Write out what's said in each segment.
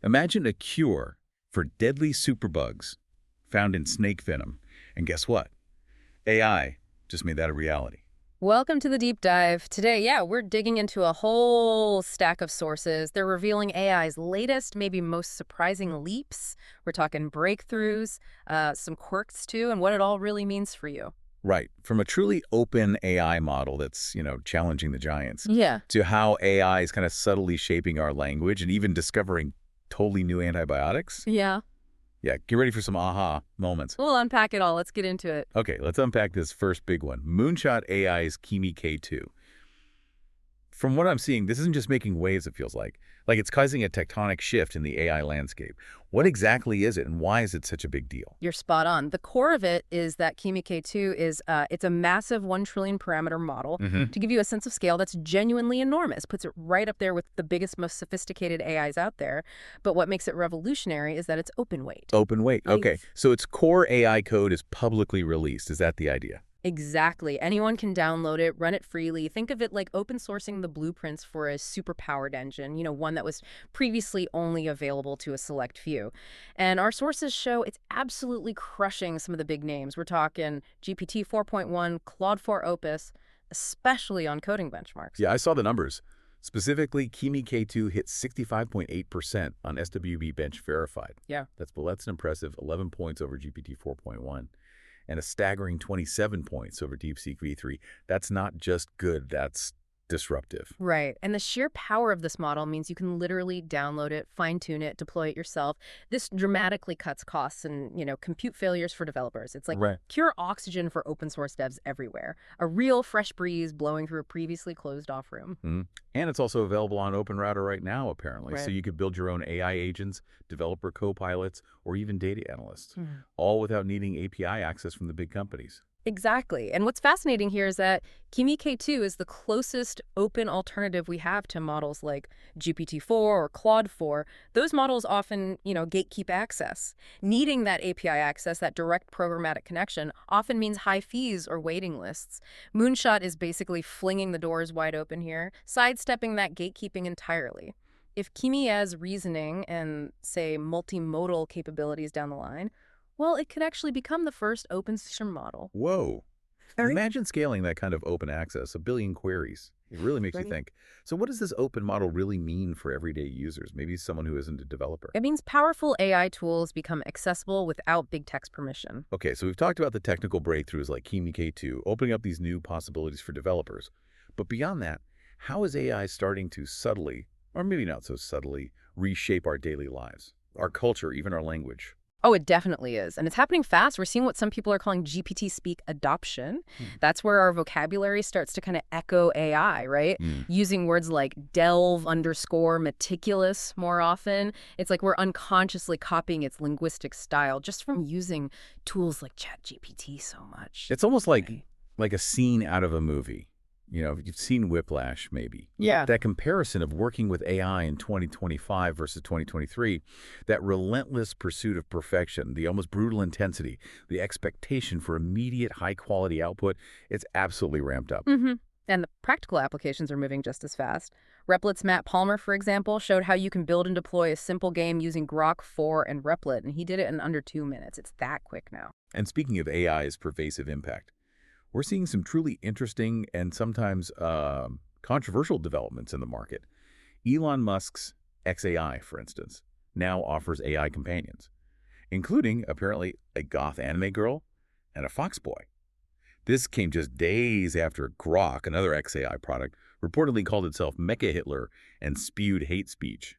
Imagine a cure for deadly superbugs found in snake venom. And guess what? AI just made that a reality. Welcome to the deep dive. Today, we're digging into a whole stack of sources. They're revealing AI's latest, maybe most surprising leaps. We're talking breakthroughs, some quirks too, and what it all really means for you. Right. From a truly open AI model that's, challenging the giants, Yeah. to how AI is kind of subtly shaping our language and even discovering totally new antibiotics. Yeah. Yeah, get ready for some aha moments. We'll unpack it all. Let's get into it. Okay, let's unpack this first big one. Moonshot AI's Kimi K2. From what I'm seeing, this isn't just making waves, it feels like. Like it's causing a tectonic shift in the AI landscape. What exactly is it, and why is it such a big deal? You're spot on. The core of it is that Kimi K2 is it's a massive 1 trillion parameter model. To give you a sense of scale, that's genuinely enormous. Puts it right up there with the biggest, most sophisticated AIs out there. But what makes it revolutionary is that it's open weight. Open weight. Okay, so its core AI code is publicly released. Is that the idea? Exactly. Anyone can download it, run it freely. Think of it like open sourcing the blueprints for a super-powered engine, one that was previously only available to a select few. And our sources show it's absolutely crushing some of the big names. We're talking GPT 4.1, Claude Opus, especially on coding benchmarks. Yeah, I saw the numbers. Specifically, Kimi K2 hit 65.8% on SWE-bench verified. Yeah. That's an impressive 11 points over GPT 4.1. And a staggering 27 points over DeepSeek V3. That's not just good, that's disruptive. Right. And the sheer power of this model means you can literally download it, fine-tune it, deploy it yourself. This dramatically cuts costs and, compute failures for developers. It's like pure oxygen for open source devs everywhere. A real fresh breeze blowing through a previously closed-off room. And it's also available on OpenRouter right now, apparently. So you could build your own AI agents, developer co-pilots, or even data analysts, all without needing API access from the big companies. Exactly. And what's fascinating here is that Kimi K2 is the closest open alternative we have to models like GPT-4 or Claude 4. Those models often, gatekeep access. Needing that API access, that direct programmatic connection, often means high fees or waiting lists. Moonshot is basically flinging the doors wide open here, sidestepping that gatekeeping entirely. If Kimi has reasoning and, say, multimodal capabilities down the line, well, it could actually become the first open system model. Whoa. Imagine scaling that kind of open access, 1 billion queries. It really makes you think. So what does this open model really mean for everyday users? Maybe someone who isn't a developer. It means powerful AI tools become accessible without big tech's permission. Okay, so we've talked about the technical breakthroughs like Kimi K2, opening up these new possibilities for developers. But beyond that, how is AI starting to subtly, or maybe not so subtly, reshape our daily lives, our culture, even our language? Oh, it definitely is. And it's happening fast. We're seeing what some people are calling GPT speak adoption. That's where our vocabulary starts to kind of echo AI, right? Using words like delve_meticulous more often. It's like we're unconsciously copying its linguistic style just from using tools like ChatGPT so much. It's almost like a scene out of a movie. You've seen Whiplash, maybe. Yeah. That comparison of working with AI in 2025 versus 2023, that relentless pursuit of perfection, the almost brutal intensity, the expectation for immediate high-quality output, it's absolutely ramped up. And the practical applications are moving just as fast. Replit's Matt Palmer, for example, showed how you can build and deploy a simple game using Grok 4 and Replit, and he did it in under 2 minutes. It's that quick now. And speaking of AI's pervasive impact, we're seeing some truly interesting and sometimes controversial developments in the market. Elon Musk's xAI, for instance, now offers AI companions, including, apparently, a goth anime girl and a fox boy. This came just days after Grok, another xAI product, reportedly called itself Mecha Hitler and spewed hate speech,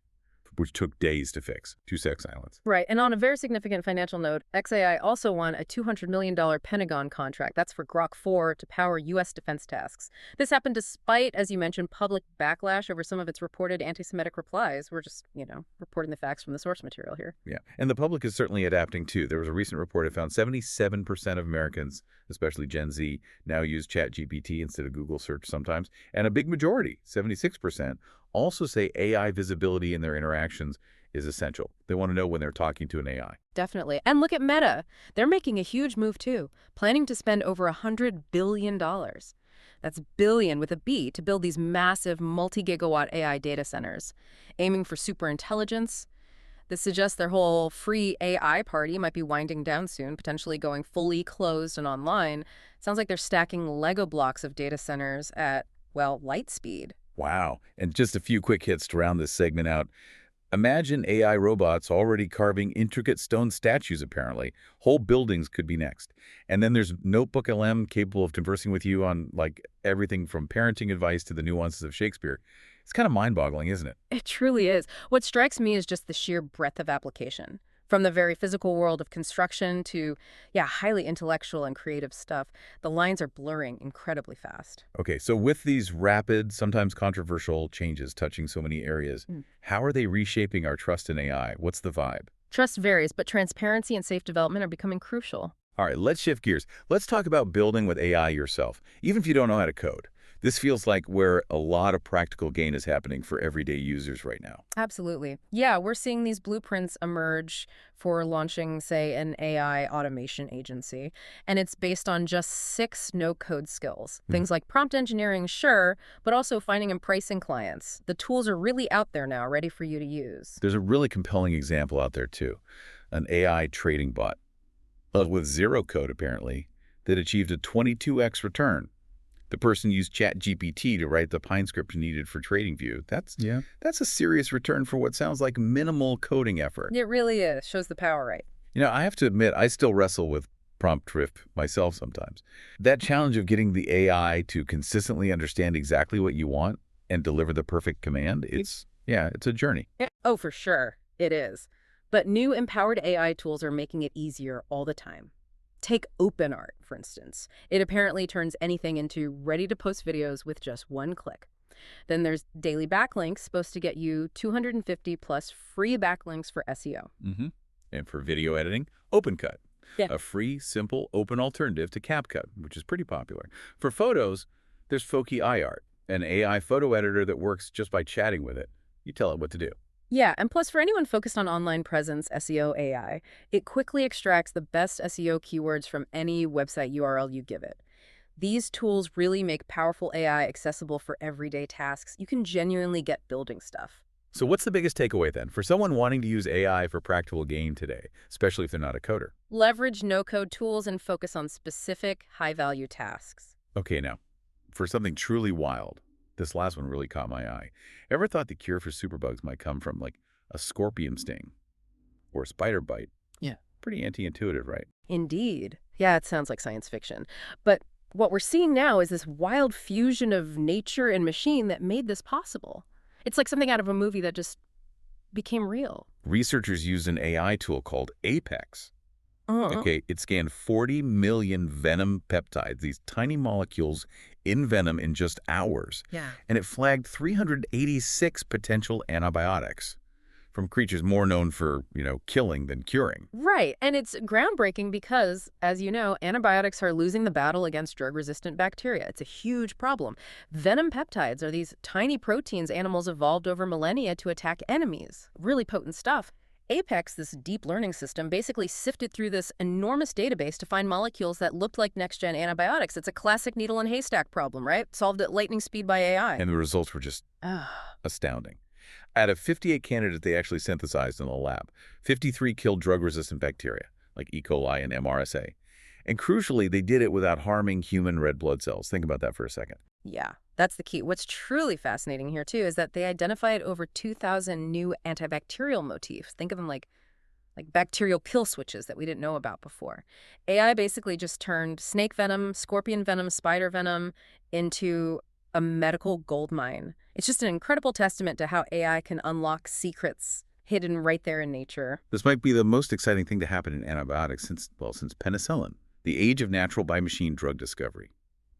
which took days to fix. 2 sec silence. Right. And on a very significant financial note, xAI also won a $200 million Pentagon contract. That's for Grok 4 to power U.S. defense tasks. This happened despite, as you mentioned, public backlash over some of its reported anti-Semitic replies. We're just, reporting the facts from the source material here. Yeah. And the public is certainly adapting, too. There was a recent report that found 77% of Americans, especially Gen Z, now use ChatGPT instead of Google search sometimes. And a big majority, 76%, also say AI visibility in their interactions is essential. They want to know when they're talking to an AI. Definitely. And look at Meta. They're making a huge move, too, planning to spend over $100 billion. That's billion with a B to build these massive multi-gigawatt AI data centers, aiming for superintelligence. This suggests their whole free AI party might be winding down soon, potentially going fully closed and online. Sounds like they're stacking Lego blocks of data centers at, well, light speed. Wow. And just a few quick hits to round this segment out. Imagine AI robots already carving intricate stone statues, apparently. Whole buildings could be next. And then there's Notebook LM capable of conversing with you on, like, everything from parenting advice to the nuances of Shakespeare. It's kind of mind-boggling, isn't it? It truly is. What strikes me is just the sheer breadth of application. From the very physical world of construction to, yeah, highly intellectual and creative stuff, the lines are blurring incredibly fast. Okay, so with these rapid, sometimes controversial changes touching so many areas, how are they reshaping our trust in AI? What's the vibe? Trust varies, but transparency and safe development are becoming crucial. All right, let's shift gears. Let's talk about building with AI yourself, even if you don't know how to code. This feels like where a lot of practical gain is happening for everyday users right now. Absolutely. Yeah, we're seeing these blueprints emerge for launching, say, an AI automation agency. And it's based on just 6 no-code skills. Things like prompt engineering, sure, but also finding and pricing clients. The tools are really out there now, ready for you to use. There's a really compelling example out there, too. An AI trading bot, with zero code, apparently, that achieved a 22x return. The person used ChatGPT to write the Pine script needed for TradingView. That's a serious return for what sounds like minimal coding effort. It really is. Shows the power, right? You know, I have to admit, I still wrestle with prompt drift myself sometimes. That challenge of getting the AI to consistently understand exactly what you want and deliver the perfect command, it's a journey. Oh, for sure. It is. But new empowered AI tools are making it easier all the time. Take OpenAI, for instance. It apparently turns anything into ready-to-post videos with just one click. Then there's daily backlinks, supposed to get you 250 plus free backlinks for SEO. And for video editing, OpenCut, Yeah. a free, simple, open alternative to CapCut, which is pretty popular. For photos, there's Foki iArt, an AI photo editor that works just by chatting with it. You tell it what to do. Yeah, and plus for anyone focused on online presence, SEO AI, it quickly extracts the best SEO keywords from any website URL you give it. These tools really make powerful AI accessible for everyday tasks. You can genuinely get building stuff. So what's the biggest takeaway then for someone wanting to use AI for practical gain today, especially if they're not a coder? Leverage no-code tools and focus on specific, high-value tasks. Okay, now, for something truly wild, this last one really caught my eye. Ever thought the cure for superbugs might come from, like, a scorpion sting or a spider bite? Yeah. Pretty anti-intuitive, right? Indeed. Yeah, it sounds like science fiction. But what we're seeing now is this wild fusion of nature and machine that made this possible. It's like something out of a movie that just became real. Researchers used an AI tool called Apex. Uh-huh. Okay, it scanned 40 million venom peptides, these tiny molecules in venom in just hours. Yeah. And it flagged 386 potential antibiotics from creatures more known for, killing than curing. Right. And it's groundbreaking because, as you know, antibiotics are losing the battle against drug-resistant bacteria. It's a huge problem. Venom peptides are these tiny proteins animals evolved over millennia to attack enemies. Really potent stuff. Apex, this deep learning system, basically sifted through this enormous database to find molecules that looked like next-gen antibiotics. It's a classic needle and haystack problem, right? Solved at lightning speed by AI. And the results were just astounding. Out of 58 candidates they actually synthesized in the lab, 53 killed drug-resistant bacteria, like E. coli and MRSA. And crucially, they did it without harming human red blood cells. Think about that for a second. Yeah, that's the key. What's truly fascinating here, too, is that they identified over 2,000 new antibacterial motifs. Think of them like bacterial kill switches that we didn't know about before. AI basically just turned snake venom, scorpion venom, spider venom into a medical goldmine. It's just an incredible testament to how AI can unlock secrets hidden right there in nature. This might be the most exciting thing to happen in antibiotics since penicillin, the age of natural by machine drug discovery.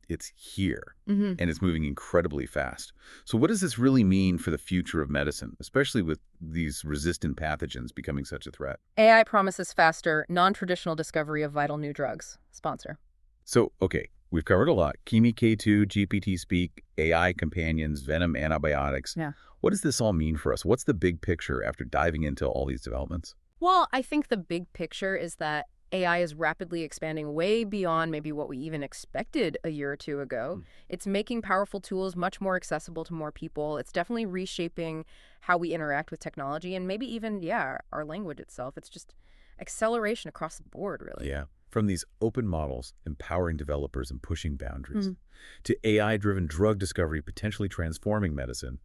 It's here, and it's moving incredibly fast. So what does this really mean for the future of medicine, especially with these resistant pathogens becoming such a threat? AI promises faster, non-traditional discovery of vital new drugs. Sponsor. So, okay, we've covered a lot. Kimi K2, GPT speak, AI companions, venom antibiotics. Yeah. What does this all mean for us? What's the big picture after diving into all these developments? Well, I think the big picture is that AI is rapidly expanding way beyond maybe what we even expected a year or two ago. It's making powerful tools much more accessible to more people. It's definitely reshaping how we interact with technology and maybe even, yeah, our language itself. It's just acceleration across the board, really. Yeah. From these open models empowering developers and pushing boundaries, Mhm. to AI-driven drug discovery potentially transforming medicine,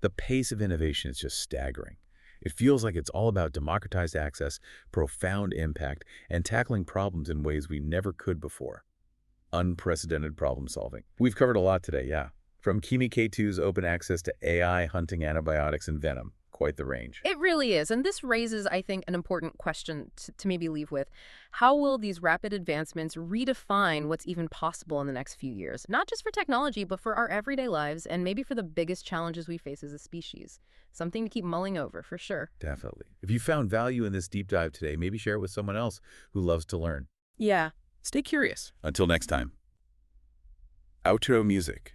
the pace of innovation is just staggering. It feels like it's all about democratized access, profound impact, and tackling problems in ways we never could before. Unprecedented problem solving. We've covered a lot today, yeah. From Kimi K2's open access to AI hunting antibiotics and venom. Quite the range. It really is. And this raises, I think, an important question to maybe leave with. How will these rapid advancements redefine what's even possible in the next few years? Not just for technology, but for our everyday lives and maybe for the biggest challenges we face as a species. Something to keep mulling over, for sure. Definitely. If you found value in this deep dive today, maybe share it with someone else who loves to learn. Yeah. Stay curious. Until next time. Outro music.